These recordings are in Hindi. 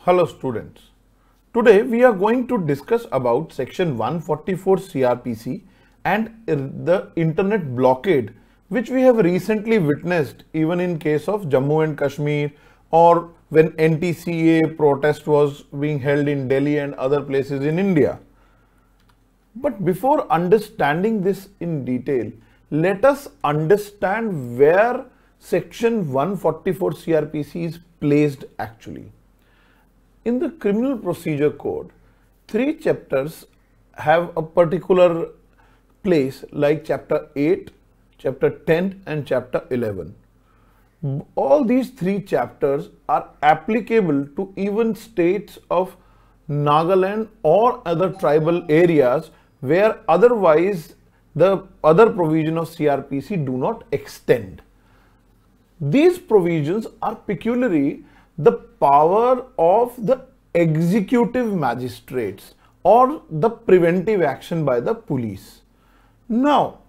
Hello students. Today we are going to discuss about section 144 CRPC and the internet blockade which we have recently witnessed even in case of Jammu and Kashmir or when NTCA protest was being held in Delhi and other places in India. But before understanding this in detail, let us understand where section 144 CRPC is placed actually. In the Criminal Procedure Code, 3 chapters have a particular place like chapter 8, chapter 10 and chapter 11. All these 3 chapters are applicable to even states of Nagaland or other tribal areas where otherwise the other provision of CRPC do not extend. These provisions are peculiarly the power of the executive magistrates or the preventive action by the police. Now,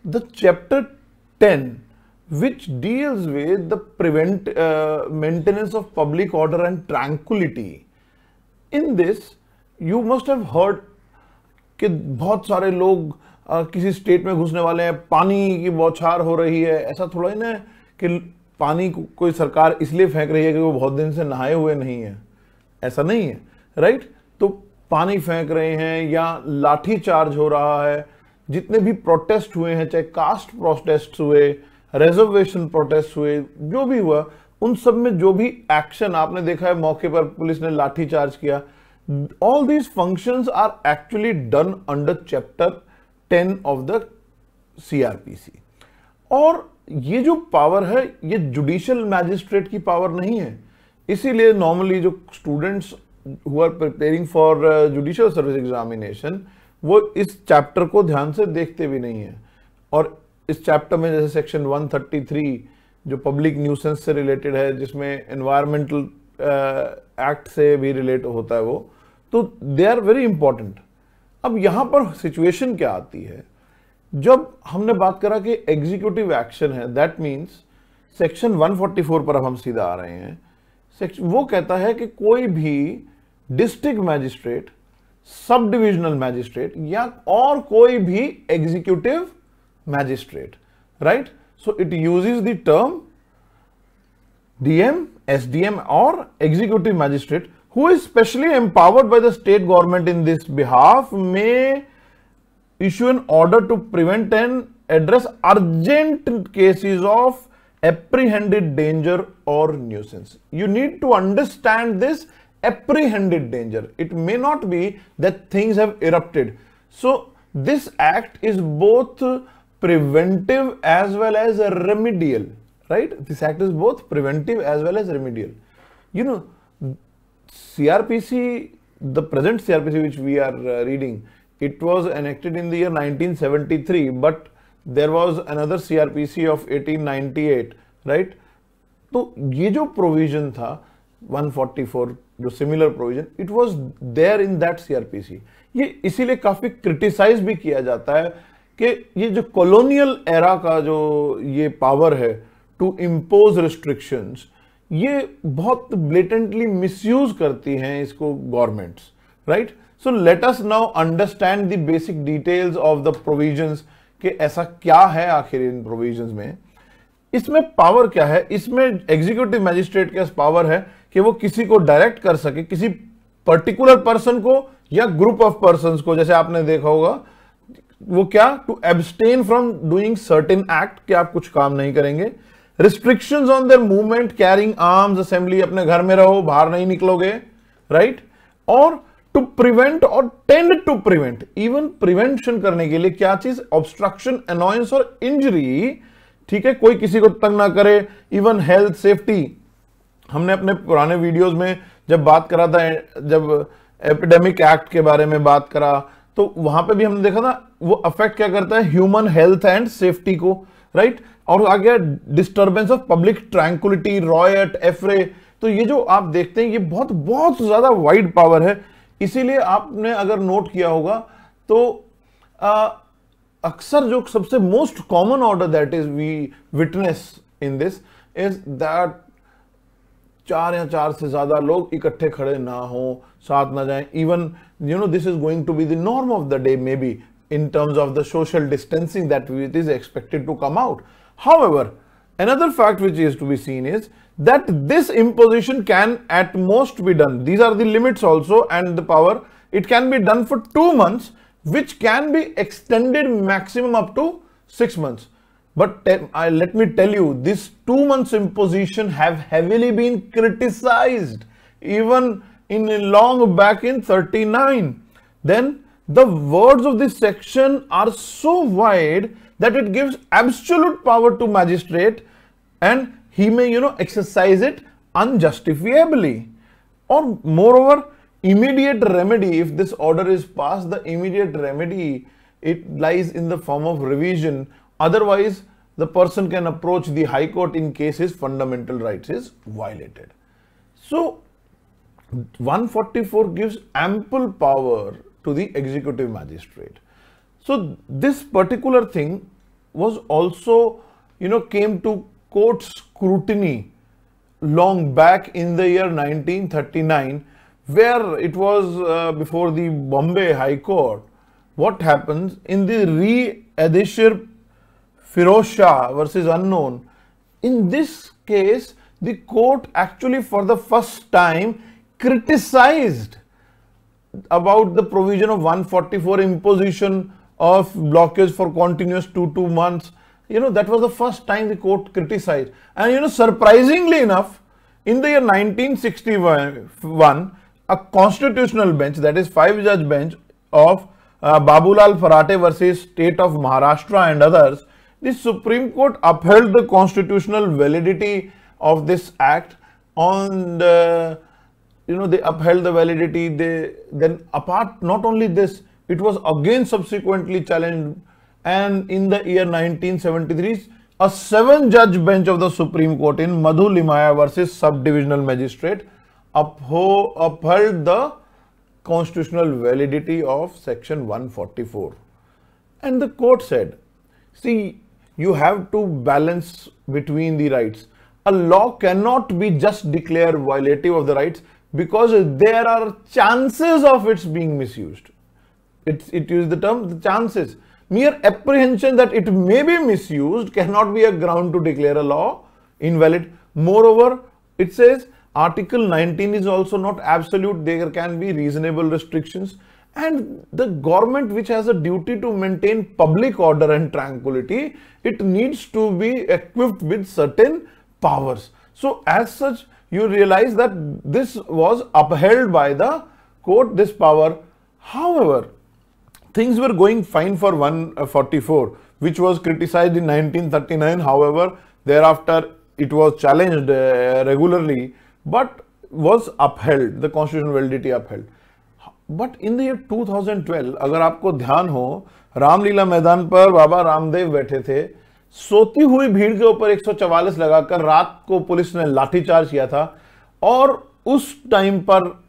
the chapter 10, which deals with the maintenance of public order and tranquility. In this, you must have heard कि बहुत सारे लोग किसी स्टेट में घुसने वाले हैं, पानी की बौछार हो रही है. ऐसा थोड़ा ही ना है कि पानी कोई सरकार इसलिए फेंक रही है कि वो बहुत दिन से नहाए हुए नहीं है. ऐसा नहीं है, राइट? तो पानी फेंक रहे हैं या लाठी चार्ज हो रहा है. जितने भी प्रोटेस्ट हुए हैं, चाहे कास्ट प्रोटेस्ट हुए, रिजर्वेशन प्रोटेस्ट हुए, जो भी हुआ, उन सब में जो भी एक्शन आपने देखा है, मौके पर पुलिस ने लाठी चार्ज किया, all these functions are actually done under chapter 10 of the CRPC. और ये जो पावर है ये जुडिशियल मैजिस्ट्रेट की पावर नहीं है. इसीलिए नॉर्मली जो students who are preparing for judicial service examination वो इस चैप्टर को ध्यान से देखते भी नहीं है. और इस चैप्टर में जैसे सेक्शन 133 जो पब्लिक न्यूसेंस से रिलेटेड है, जिसमें एनवायरमेंटल एक्ट से भी रिलेट होता है, वो तो दे आर वेरी इंपॉर्टेंट. अब यहां पर सिचुएशन क्या आती है, जब हमने बात करा कि एग्जीक्यूटिव एक्शन है, दैट मींस सेक्शन 144 पर अब हम सीधा आ रहे हैं. वो कहता है कि कोई भी district magistrate, sub divisional magistrate या और कोई भी executive magistrate, right? So it uses the term DM, SDM और executive magistrate who is specially empowered by the state government in this behalf may issue an order to prevent and address urgent cases of apprehended danger or nuisance. You need to understand this apprehended danger. It may not be that things have erupted. So this act is both preventive as well as remedial, right? This act is both preventive as well as remedial. You know, CRPC, the present CRPC which we are reading, it was enacted in the year 1973, but there was another CRPC of 1898, right? तो ये जो provision था 144, जो similar provision, it was there in that CRPC. ये इसीलिए काफी criticize भी किया जाता है कि ये जो colonial era का जो ये power है to impose restrictions, ये बहुत ब्लेटेंटली मिसयूज करती हैं इसको governments, right? So let us now understand the basic details of the provisions कि ऐसा क्या है आखिर इन प्रोविजंस में. इसमें पावर क्या है? इसमें एग्जीक्यूटिव मैजिस्ट्रेट के पास पावर है कि वो किसी को डायरेक्ट कर सके, किसी पर्टिकुलर पर्सन को या ग्रुप ऑफ पर्संस को. जैसे आपने देखा होगा वो क्या, to abstain from doing certain act, कि आप कुछ काम नहीं करेंगे. Restrictions on their movement, carrying arms, assembly, अपने घर में रहो, बाहर नहीं निकलोगे, राइट? और to prevent और tend to prevent, even prevention करने के लिए क्या चीज, obstruction, annoyance और injury, ठीक है, कोई किसी को तंग ना करे, even health, safety. हमने अपने पुराने वीडियोस में जब बात करा था, जब एपिडेमिक एक्ट के बारे में बात करा, तो वहां पे भी हमने देखा था वो अफेक्ट क्या करता है, ह्यूमन हेल्थ एंड सेफ्टी को, राइट? और आ गया disturbance of public tranquility, riot, affray. तो ये जो आप देखते हैं ये बहुत बहुत ज्यादा वाइड पावर है. इसीलिए आपने अगर नोट किया होगा तो अक्सर जो सबसे most common order that is we witness in this is that 4 या 4 से ज्यादा लोग इकट्ठे खड़े ना हो, साथ ना जाएं. Even this is going to be the norm of the day, maybe in terms of the social distancing that it is expected to come out. However, another fact which is to be seen is that this imposition can at most be done. These are the limits also and the power. It can be done for 2 months, which can be extended maximum up to 6 months. But let me tell you, this 2 months imposition have heavily been criticized, even in long back in 39. Then the words of this section are so wide that it gives absolute power to magistrate, and he may exercise it unjustifiably. Or moreover, immediate remedy, if this order is passed, the immediate remedy, it lies in the form of revision. Otherwise, the person can approach the High Court in case his fundamental rights is violated. So 144 gives ample power to the executive magistrate. So this particular thing was also came to court scrutiny long back in the year 1939, where it was before the Bombay High Court. What happens in the re-Adishir Firoz Shah versus Unknown? In this case, the court actually for the first time criticized about the provision of 144 imposition of blockage for continuous 2 months. That was the first time the court criticized. And surprisingly enough, in the year 1961, a constitutional bench, that is 5-judge bench of Babulal Farate versus State of Maharashtra and others, the Supreme Court upheld the constitutional validity of this act. On the, they upheld the validity. Then apart, not only this, it was again subsequently challenged, and in the year 1973, a 7-judge bench of the Supreme Court in Madhu Limaya versus Subdivisional Magistrate upheld the constitutional validity of section 144. And the court said, see, you have to balance between the rights. A law cannot be just declared violative of the rights because there are chances of its being misused. It used the term the chances. Mere apprehension that it may be misused cannot be a ground to declare a law invalid. Moreover, it says Article 19 is also not absolute. There can be reasonable restrictions, and the government, which has a duty to maintain public order and tranquility, it needs to be equipped with certain powers. So as such, you realize that this was upheld by the court, this power. However, things were going fine for 144, which was criticized in 1939. However, thereafter it was challenged regularly, but was upheld, the constitutional validity upheld. But in the year 2012, अगर आपको ध्यान हो, रामलीला मैदान पर बाबा रामदेव बैठे थे, सोती हुई भीड़ के ऊपर 144 लगाकर रात को पुलिस ने लाठीचार्ज किया था, और उस टाइम पर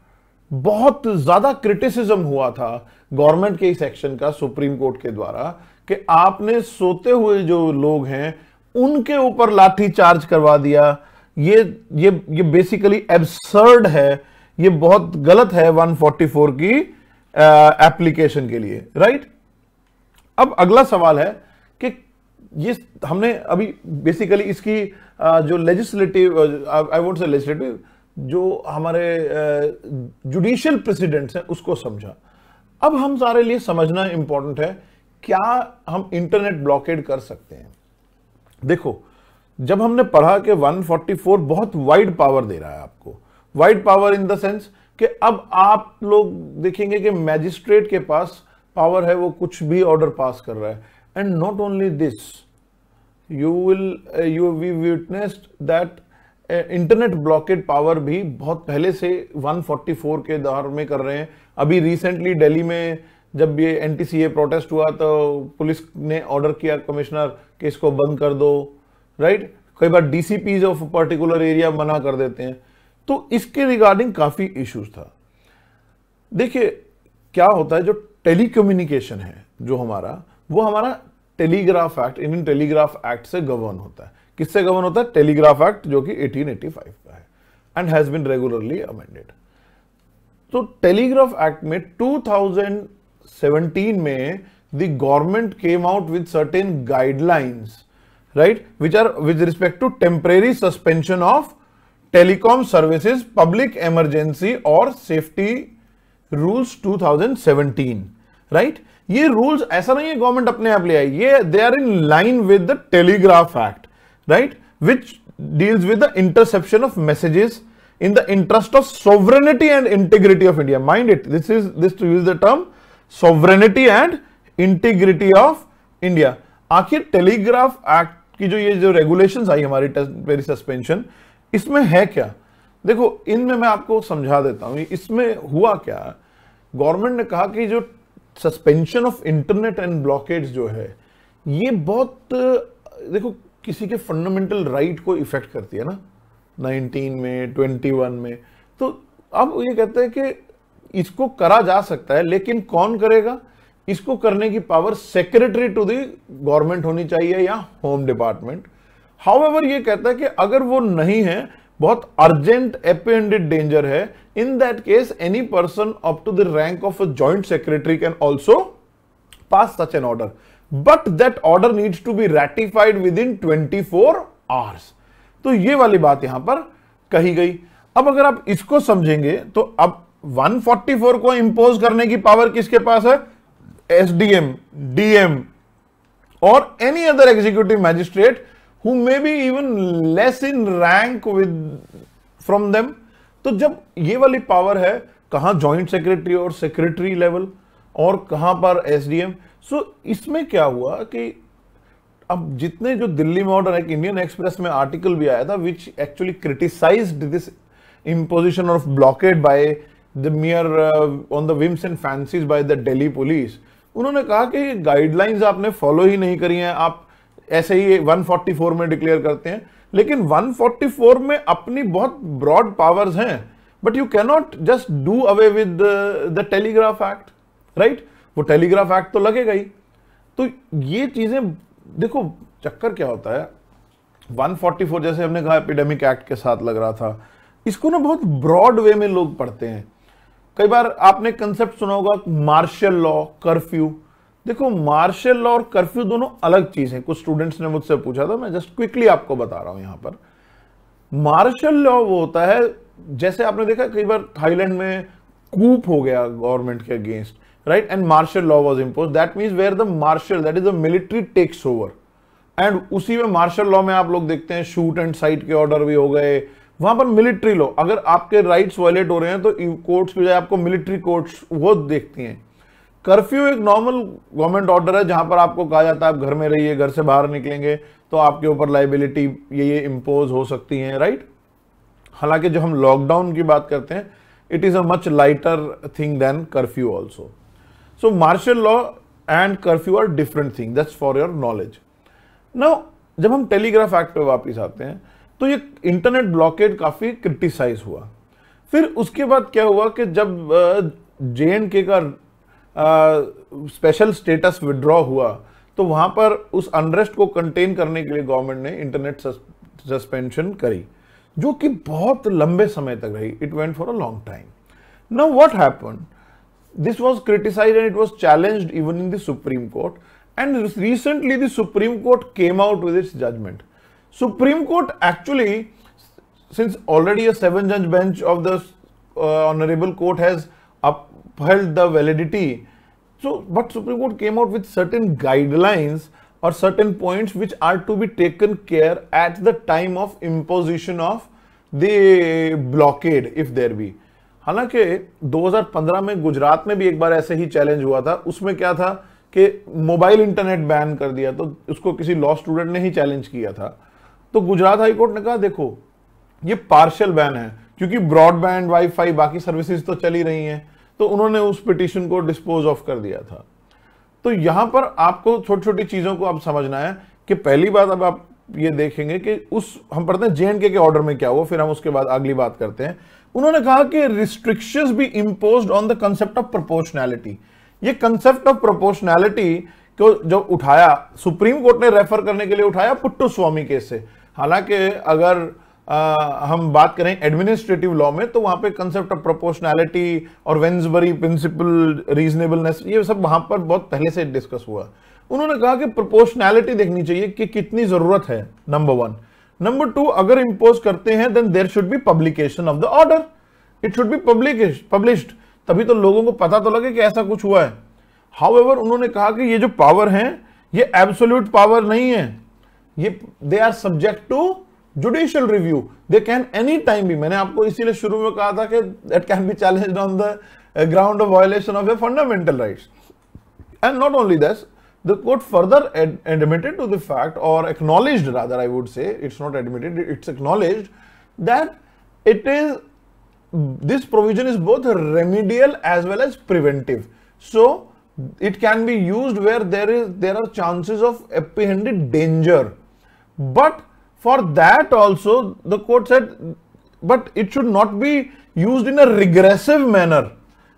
बहुत ज्यादा क्रिटिसिज्म हुआ था गवर्नमेंट के इस एक्शन का सुप्रीम कोर्ट के द्वारा कि आपने सोते हुए जो लोग हैं उनके ऊपर लाठी चार्ज करवा दिया. ये बेसिकली एब्सर्ड है, ये बहुत गलत है 144 की एप्लीकेशन के लिए, राइट. अब अगला सवाल है कि ये हमने अभी बेसिकली इसकी जो legislative, I won't say legislative, जो हमारे जुडिशियल प्रेसिडेंट्स हैं उसको समझा. अब हम सारे लिए समझना इंपॉर्टेंट है, क्या हम इंटरनेट ब्लॉकेड कर सकते हैं. देखो, जब हमने पढ़ा कि 144 बहुत वाइड पावर दे रहा है आपको, wide power in the sense कि अब आप लोग देखेंगे कि मैजिस्ट्रेट के पास पावर है, वो कुछ भी ऑर्डर पास कर रहा है. And not only this, you we witnessed that internet blockade power भी बहुत पहले से 144 के दौर में कर रहे हैं. अभी रिसेंटली दिल्ली में जब ये एनटीसीए प्रोटेस्ट हुआ तो पुलिस ने ऑर्डर किया कमिश्नर कि इसको बंद कर दो, राइट. कई बार डीसीपीज ऑफ पर्टिकुलर एरिया मना कर देते हैं. तो इसके रिगार्डिंग काफी इश्यूज था. देखिए क्या होता है, जो टेलीकम्युनिकेशन है जो हमारा, वो हमारा telegraph act, Indian telegraph act से गवर्न होता है. किससे गवर्न होता है? टेलीग्राफ एक्ट, जो कि 1885 का है. and has been regularly amended. तो टेलीग्राफ एक्ट में 2017 में the government came out with certain guidelines, right, which are with respect to temporary suspension of telecom services, public emergency और safety rules 2017, right. ये रूल्स ऐसा नहीं है गवर्नमेंट अपने आप ले आई, ये they are in line with the telegraph act, right, which deals with the interception of messages in the interest of sovereignty and integrity of India. Mind it, this to use the term sovereignty and integrity of India. आखिर टेलीग्राफ एक्ट की जो ये जो रेगुलेशंस आई हमारी टेम्परेरी सस्पेंशन, इसमें है क्या? देखो, इनमें मैं आपको समझा देता हूं इसमें हुआ क्या। गवर्नमेंट ने कहा कि जो सस्पेंशन ऑफ इंटरनेट एंड ब्लॉकेड्स जो है ये बहुत, देखो, किसी के फंडामेंटल राइट को इफेक्ट करती है ना, 19 में 21 में। तो अब ये कहते हैं कि इसको करा जा सकता है, लेकिन कौन करेगा? इसको करने की power secretary to the government होनी चाहिए या होम डिपार्टमेंट। हाउएवर ये कहता है कि अगर वो नहीं है, बहुत अर्जेंट एपेंडेड डेंजर है, in that case any person up to the rank of a joint secretary can also pass such an order, but that order needs to be ratified within 24 hours. तो ये वाली बात यहां पर कही गई। अब अगर आप इसको समझेंगे तो अब 144 को इंपोज करने की पावर किसके पास है? एसडीएम, डीएम और any other executive magistrate who may be even less in rank with from them. तो जब ये वाली पावर है, कहां जॉइंट सेक्रेटरी और सेक्रेटरी लेवल और कहां पर एसडीएम। सो इसमें क्या हुआ कि अब जितने जो दिल्ली में ऑर्डर है, इंडियन एक्सप्रेस में आर्टिकल भी आया था which actually criticised this imposition of blockade by the mere on the whims and fancies by the Delhi police। उन्होंने कहा कि गाइडलाइंस आपने फॉलो ही नहीं करी हैं, आप ऐसे ही 144 में डिक्लेयर करते हैं, लेकिन 144 में अपनी बहुत ब्रॉड पावर्स हैं, but you cannot just do away with the telegraph act, right. वो टेलीग्राफ एक्ट तो लगेगा ही। तो ये चीजें देखो, चक्कर क्या होता है, 144 जैसे हमने कहा एपिडेमिक एक्ट के साथ लग रहा था, इसको ना बहुत ब्रॉड वे में लोग पढ़ते हैं। कई बार आपने कंसेप्ट सुना होगा मार्शल लॉ, कर्फ्यू। देखो, मार्शल लॉ और कर्फ्यू दोनों अलग चीज हैं। कुछ स्टूडेंट्स ने मुझसे पूछा था, मैं जस्ट क्विकली आपको बता रहा हूं। यहां पर मार्शल लॉ वो होता है, जैसे आपने देखा कई बार थाईलैंड में कूप हो गया गवर्नमेंट के against, right, and martial law was imposed. That means where the martial, that is the military takes over. And उसी में मार्शल लॉ में आप लोग देखते हैं शूट एंड साइट के ऑर्डर भी हो गए। वहां पर मिलिट्री लॉ, अगर आपके राइट्स वायलेट हो रहे हैं तो कोर्ट्स की बजाय आपको मिलिट्री कोर्ट्स वो देखती हैं। कर्फ्यू एक नॉर्मल गवर्नमेंट ऑर्डर है जहां पर आपको कहा जाता है आप घर में रहिए, घर से बाहर निकलेंगे तो आपके ऊपर लाइबिलिटी ये इंपोज हो सकती है, राइट। हालांकि जब हम लॉकडाउन की बात करते हैं, it is a much lighter thing than curfew also. So martial law and curfew are different thing, that's for your knowledge. Now जब हम टेलीग्राफ एक्ट पे वापिस आते हैं तो ये इंटरनेट ब्लॉकेड काफी क्रिटिसाइज हुआ। फिर उसके बाद क्या हुआ कि जब JNK का स्पेशल स्टेटस विड्रॉ हुआ तो वहां पर उस अनरेस्ट को कंटेन करने के लिए गवर्नमेंट ने इंटरनेट सस्पेंशन करी, जो कि बहुत लंबे समय तक रही। It went for a long time. Now what happened, this was criticised and it was challenged even in the Supreme Court, and recently the Supreme Court came out with its judgment. Supreme Court actually, since already a 7-judge bench of the Honorable Court has upheld the validity, so but Supreme Court came out with certain guidelines or certain points which are to be taken care at the time of imposition of the blockade, if there be। हालांकि 2015 में गुजरात में भी एक बार ऐसे ही चैलेंज हुआ था। उसमें क्या था कि मोबाइल इंटरनेट बैन कर दिया, तो उसको किसी लॉ स्टूडेंट ने ही चैलेंज किया था। तो गुजरात हाई कोर्ट ने कहा देखो ये पार्शियल बैन है, क्योंकि ब्रॉडबैंड, वाईफाई, बाकी सर्विसेज तो चली रही हैं, तो उन्होंने उस पिटीशन को डिस्पोज ऑफ कर दिया था। तो यहां पर आपको छोटी छोटी चीजों को आप समझना है कि पहली बात अब आप ये देखेंगे कि हम पढ़ते हैं JNK के ऑर्डर में क्या हुआ, फिर हम उसके बाद अगली बात करते हैं। उन्होंने कहा कि restrictions be imposed on the concept of proportionality. ये कंसेप्ट ऑफ प्रोपोर्शनैलिटी को जो उठाया सुप्रीम कोर्ट ने रेफर करने के लिए उठाया पुट्टू स्वामी केस से। हालांकि अगर हम बात करें एडमिनिस्ट्रेटिव लॉ में तो वहां पे कंसेप्ट ऑफ प्रोपोर्शनैलिटी और वेंसबरी प्रिंसिपल, रीजनेबलनेस, ये सब वहां पर बहुत पहले से डिस्कस हुआ। उन्होंने कहा कि प्रोपोर्शनैलिटी देखनी चाहिए कि कितनी जरूरत है, नंबर 1। नंबर 2, अगर इंपोज करते हैं then there should be publication of the order, it should be published, तभी तो लोगों को पता तो लगे कि ऐसा कुछ हुआ है। हाउएवर उन्होंने कहा कि ये जो पावर है ये एब्सोल्यूट पावर नहीं है, ये they are subject to judicial review, they can any time भी, मैंने आपको इसीलिए शुरू में कहा था कि that can be challenged on the ground of violation of your fundamental rights. And not only this, the court further admitted to the fact, or acknowledged rather, I would say, it's not admitted, it's acknowledged that it is, this provision is both remedial as well as preventive. So it can be used where there are chances of apprehended danger, but for that also the court said, but it should not be used in a regressive manner,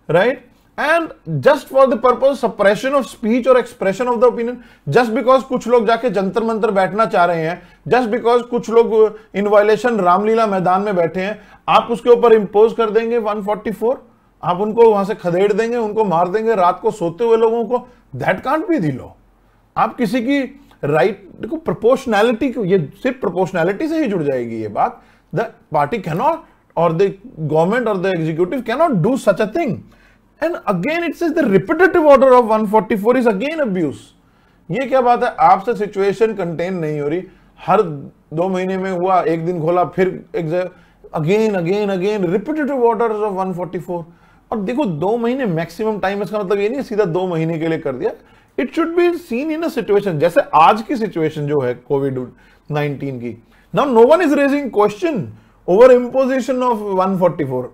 right? And just for the purpose of suppression of speech or expression of the opinion, just because कुछ लोग जाके जंतर मंतर बैठना चाह रहे हैं, just because कुछ लोग इन वायलेशन रामलीला मैदान में बैठे हैं, आप उसके ऊपर इंपोज कर देंगे 144, आप उनको वहां से खदेड़ देंगे, उनको मार देंगे रात को सोते हुए लोगों को, that can't be the law. आप किसी की राइट, देखो प्रोपोर्शनैलिटी, ये सिर्फ प्रोपोर्शनैलिटी से ही जुड़ जाएगी ये बात। द पार्टी कैनॉट, और द गवर्नमेंट और the executive cannot do such a thing. And again it says the repetitive order of 144 is again abuse। ये क्या बात है, आपसे सिचुएशन कंटेन नहीं हो रही, हर 2 महीने में हुआ, एक दिन खोला फिर एक जगह, again again again repetitive orders of 144। और देखो 2 महीने मैक्सिमम टाइम, इसका मतलब ये नहीं सीधा 2 महीने के लिए कर दिया, it should be seen in a situation, जैसे आज की सिचुएशन जो है कोविड-19 की। Now no one is raising question over imposition of 144,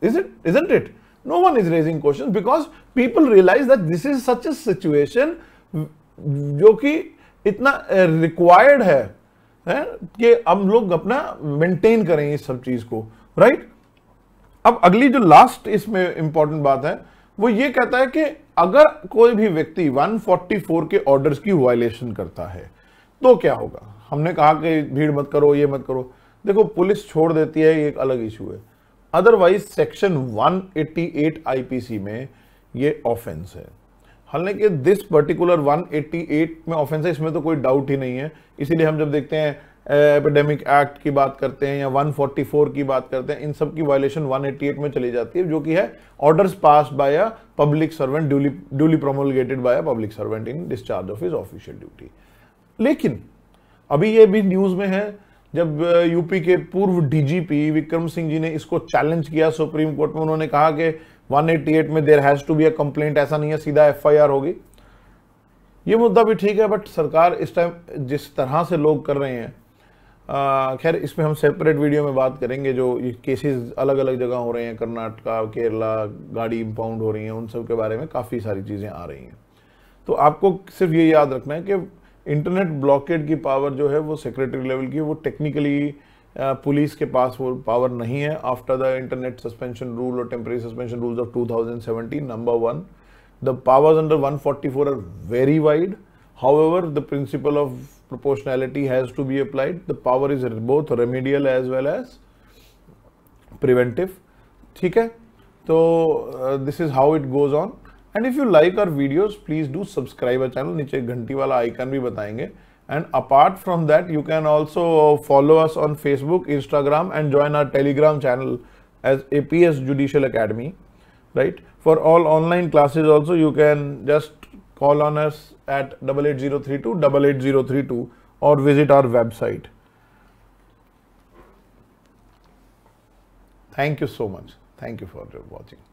isn't it? No one is raising questions because people realize that this is such a situation जो कि इतना रिक्वायर्ड है कि हम लोग अपना मेंटेन करें इस सब चीज को, राइट? अब अगली जो लास्ट इसमें इंपॉर्टेंट बात है वो ये कहता है कि अगर कोई भी व्यक्ति 144 के ऑर्डर्स की वायलेशन करता है तो क्या होगा। हमने कहा कि भीड़ मत करो, ये मत करो, देखो पुलिस छोड़ देती है, ये एक अलग इशू है। अदरवाइज सेक्शन 188 आईपीसी में ये ऑफेंस है। हालांकि दिस पर्टिकुलर 188 में ऑफेंस है, इसमें तो कोई डाउट ही नहीं है। इसीलिए हम जब देखते हैं एपिडेमिक एक्ट की बात करते हैं या 144 की बात करते हैं, इन सब की वायलेशन 188 में चली जाती है, जो कि है orders passed by a public servant, duly promulgated by a public servant in discharge of his official duty. लेकिन अभी ये भी न्यूज में है, जब यूपी के पूर्व डीजीपी विक्रम सिंह जी ने इसको चैलेंज किया सुप्रीम कोर्ट में, उन्होंने कहा कि 188 में there has to be a complaint, ऐसा नहीं है सीधा एफआईआर होगी। ये मुद्दा भी ठीक है, बट सरकार इस टाइम जिस तरह से लोग कर रहे हैं, खैर इसमें हम सेपरेट वीडियो में बात करेंगे, जो ये केसेस अलग अलग जगह हो रहे हैं, कर्नाटका, केरला, गाड़ी इंपाउंड हो रही हैं, उन सब के बारे में काफ़ी सारी चीज़ें आ रही हैं। तो आपको सिर्फ ये याद रखना है कि इंटरनेट ब्लॉकेड की पावर जो है वो सेक्रेटरी लेवल की, वो टेक्निकली पुलिस के पास वो पावर नहीं है। After the internet suspension rule और temporary suspension rules of 2017, number 1, the powers under 144 are very wide. However the principle of proportionality has to be applied. The power is both remedial as well as preventive. ठीक है, तो this is how it goes on. And if you like our videos, please do subscribe our channel. नीचे घंटी वाला आइकन भी बताएंगे। And apart from that, you can also follow us on Facebook, Instagram, and join our Telegram channel as APS Judicial Academy. Right? For all online classes also, you can just call on us at 88032 88032 or visit our website. Thank you so much. Thank you for watching.